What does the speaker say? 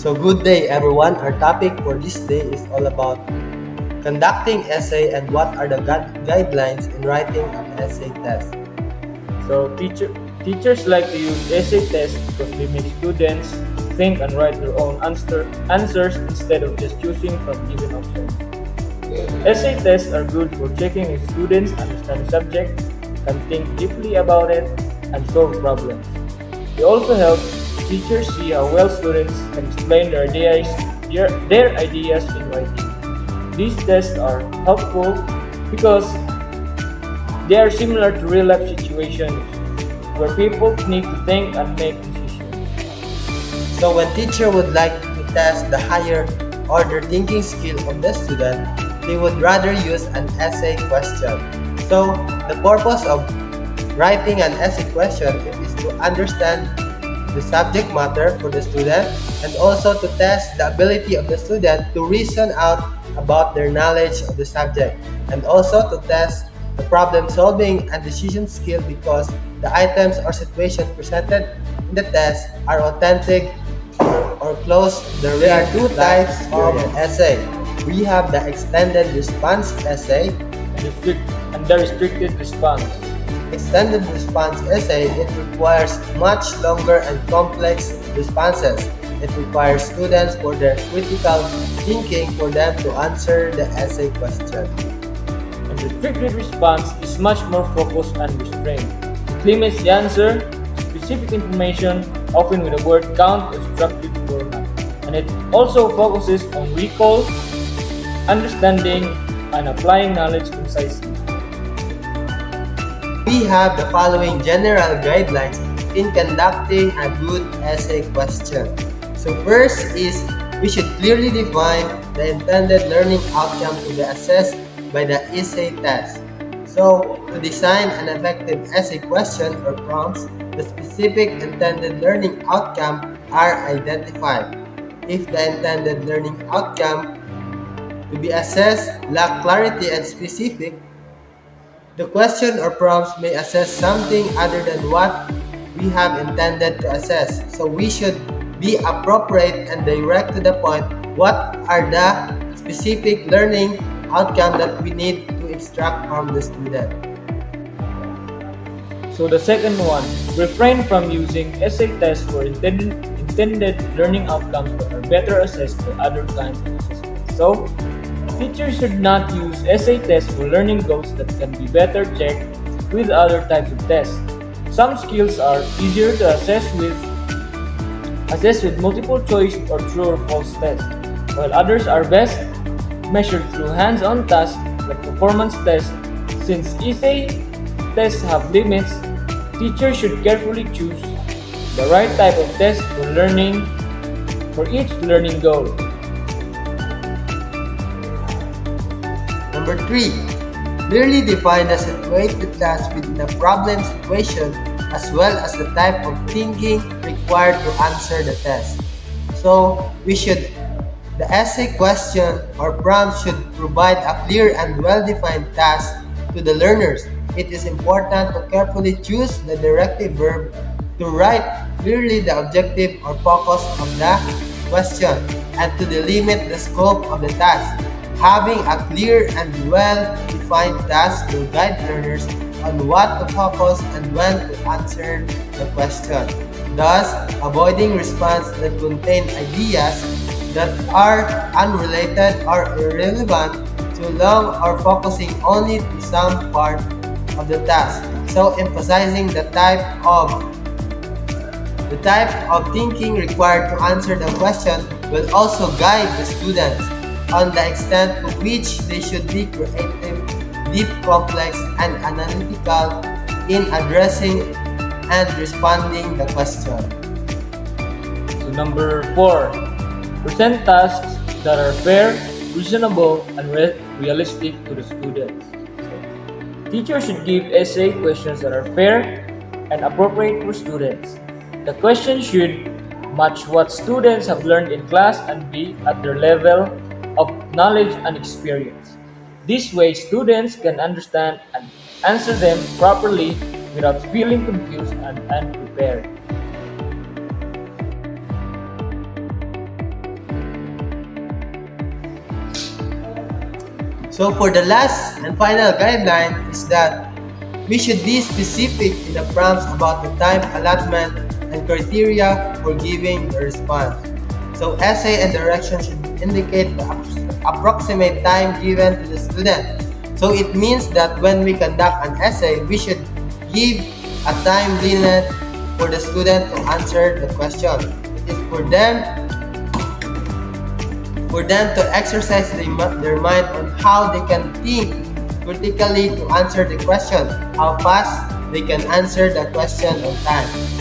So good day everyone. Our topic for this day is all about conducting essay and what are the guidelines in writing an essay test. So teachers like to use essay tests because they make students think and write their own answers instead of just choosing from given options. Essay tests are good for checking if students understand the subject, can think deeply about it, and solve problems. They also help teachers see how well students can explain their ideas in writing. These tests are helpful because they are similar to real life situations where people need to think and make decisions. So when teacher would like to test the higher order thinking skill of the student, they would rather use an essay question. So the purpose of writing an essay question is to understand the subject matter for the student and also to test the ability of the student to reason out about their knowledge of the subject and also to test the problem solving and decision skill because the items or situation presented in the test are authentic or close to the There are real two life types of experience. Essay. We have the extended response essay. And the restricted response. Extended response essay, it requires much longer and complex responses. It requires students for their critical thinking for them to answer the essay question. And restricted response is much more focused and restrained. It limits the answer to specific information, often with a word count or structured format. And it also focuses on recall, understanding, and applying knowledge concisely. We have the following general guidelines in conducting a good essay question. So first is we should clearly define the intended learning outcome to be assessed by the essay test. So to design an effective essay question or prompts, the specific intended learning outcome are identified. If the intended learning outcome to be assessed lack clarity and specific, the question or prompts may assess something other than what we have intended to assess. So we should be appropriate and direct to the point what are the specific learning outcome that we need to extract from the student. So the second one, refrain from using essay tests for intended learning outcomes that are better assessed by other kinds of assessments. So teachers should not use essay tests for learning goals that can be better checked with other types of tests. Some skills are easier to assess with multiple choice or true or false tests, while others are best measured through hands-on tasks like performance tests. Since essay tests have limits, teachers should carefully choose the right type of test for each learning goal. Number 3. Clearly define the situated task within the problem situation as well as the type of thinking required to answer the test. So the essay question or prompt should provide a clear and well-defined task to the learners. It is important to carefully choose the directive verb to write clearly the objective or focus of the question and to delimit the scope of the task. Having a clear and well-defined task will guide learners on what to focus and when to answer the question, thus avoiding responses that contain ideas that are unrelated or irrelevant too long or focusing only to some part of the task. So emphasizing the type of thinking required to answer the question will also guide the students on the extent to which they should be creative, deep, complex, and analytical in addressing and responding the question. So number 4, present tasks that are fair, reasonable, and realistic to the students. So, teachers should give essay questions that are fair and appropriate for students. The question should match what students have learned in class and be at their level of knowledge and experience. This way, students can understand and answer them properly without feeling confused and unprepared. So for the last and final guideline is that we should be specific in the prompts about the time allotment and criteria for giving the response. So essay and direction should indicate the approximate time given to the student. So it means that when we conduct an essay, we should give a time limit for the student to answer the question. It is for them to exercise their mind on how they can think critically to answer the question, how fast they can answer the question on time.